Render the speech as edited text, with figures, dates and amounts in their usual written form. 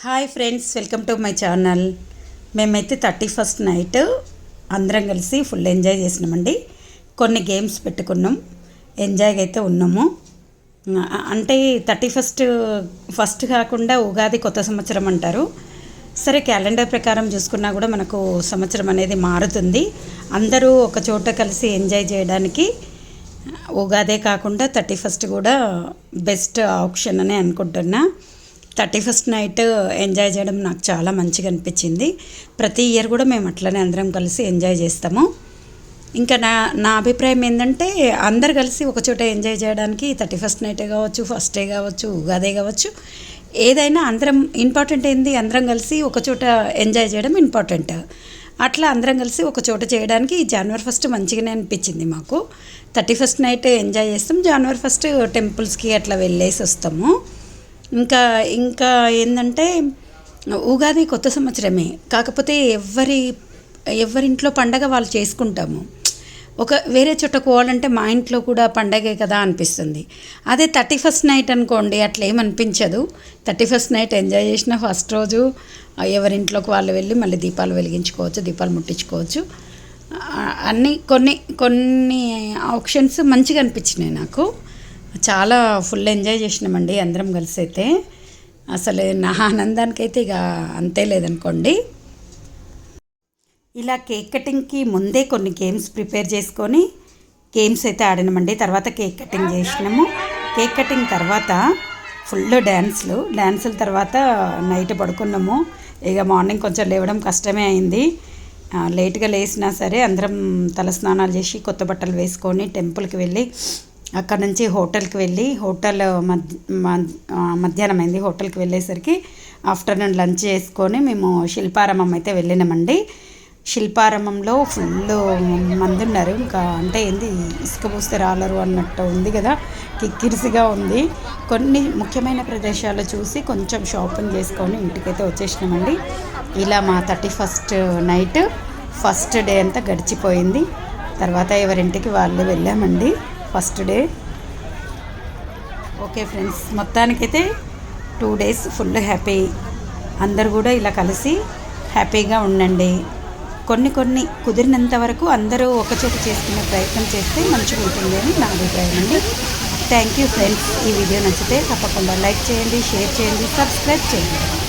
Hi friends, welcome to my channel. మేమైతే 31st night అందరం కలిసి ఫుల్ ఎంజాయ్ చేసినామండి. కొన్ని గేమ్స్ పెట్టుకున్నాం, ఎంజాయ్గా అయితే ఉన్నాము. అంటే 31st ఫస్ట్ కాకుండా ఉగాది కొత్త సంవత్సరం అంటారు. సరే, క్యాలెండర్ ప్రకారం చూసుకున్నా కూడా మనకు సంవత్సరం అనేది మారుతుంది. అందరూ ఒక చోట కలిసి ఎంజాయ్ చేయడానికి ఉగాదే కాకుండా 31st కూడా బెస్ట్ ఆప్షన్ అని అనుకుంటున్నా. 31st నైట్ ఎంజాయ్ చేయడం నాకు చాలా మంచిగా అనిపించింది. ప్రతి ఇయర్ కూడా మేము అట్లనే అందరం కలిసి ఎంజాయ్ చేస్తాము. ఇంకా నా అభిప్రాయం ఏంటంటే, అందరు కలిసి ఒకచోట ఎంజాయ్ చేయడానికి 31st నైటే కావచ్చు, ఫస్ట్ డే కావచ్చు, ఉగాదే కావచ్చు, ఏదైనా అందరం ఇంపార్టెంట్ ఏంది, అందరం కలిసి ఒకచోట ఎంజాయ్ చేయడం ఇంపార్టెంట్. అట్లా అందరం కలిసి ఒక చోట చేయడానికి January 1st మంచిగానే అనిపించింది మాకు. 31st నైట్ ఎంజాయ్ చేస్తాం, January 1st టెంపుల్స్కి అట్లా వెళ్ళేసి వస్తాము. ఇంకా ఏంటంటే, ఉగాది కొత్త సంవత్సరమే, కాకపోతే ఎవరింట్లో పండగ వాళ్ళు చేసుకుంటాము. వేరే చోట పోవాలంటే మా ఇంట్లో కూడా పండగే కదా అనిపిస్తుంది. అదే 31st నైట్ అనుకోండి, అట్లా ఏమనిపించదు. 31st నైట్ ఎంజాయ్ చేసిన ఫస్ట్ రోజు ఎవరింట్లోకి వాళ్ళు వెళ్ళి మళ్ళీ దీపాలు వెలిగించుకోవచ్చు, దీపాలు ముట్టించుకోవచ్చు. అన్నీ కొన్ని ఆప్షన్స్ మంచిగా అనిపించినాయి నాకు. చాలా ఫుల్ ఎంజాయ్ చేసినామండి అందరం కలిసి అయితే. అసలు నా ఆనందానికైతే ఇక అంతే లేదనుకోండి. ఇలా కేక్ కటింగ్కి ముందే కొన్ని గేమ్స్ ప్రిపేర్ చేసుకొని గేమ్స్ అయితే ఆడినామండి. తర్వాత కేక్ కటింగ్ చేసినాము. కేక్ కటింగ్ తర్వాత ఫుల్ డ్యాన్సుల తర్వాత నైట్ పడుకున్నాము. ఇక మార్నింగ్ కొంచెం లేవడం కష్టమే అయింది. లేట్గా లేసినా సరే అందరం తలస్నానాలు చేసి కొత్త బట్టలు వేసుకొని టెంపుల్కి వెళ్ళి అక్కడ నుంచి హోటల్కి వెళ్ళి మధ్యాహ్నం అయింది. హోటల్కి వెళ్ళేసరికి ఆఫ్టర్నూన్ లంచ్ చేసుకొని మేము శిల్పారామం అయితే వెళ్ళినామండి. శిల్పారామంలో ఫుల్ మంది ఉన్నారు. ఇంకా అంటే ఏంది, ఇసుక పూస్తే రాలరు అన్నట్టు ఉంది కదా, కిక్కిరిసిగా ఉంది. కొన్ని ముఖ్యమైన ప్రదేశాలు చూసి కొంచెం షాపింగ్ చేసుకొని ఇంటికైతే వచ్చేసినామండి. ఇలా మా 31st నైట్ ఫస్ట్ డే అంతా గడిచిపోయింది. తర్వాత ఎవరింటికి వాళ్ళు వెళ్ళామండి ఫస్ట్ డే. ఓకే ఫ్రెండ్స్, మొత్తానికైతే 2 days ఫుల్ హ్యాపీ. అందరు కూడా ఇలా కలిసి హ్యాపీగా ఉండండి. కొన్ని కుదిరినంత వరకు అందరూ ఒకచోట చేసుకునే ప్రయత్నం చేస్తే మంచిగా ఉంటుంది అని నా అభిప్రాయం అండి. Thank you friends. ఈ వీడియో నచ్చితే తప్పకుండా లైక్ చేయండి, షేర్ చేయండి, సబ్స్క్రైబ్ చేయండి.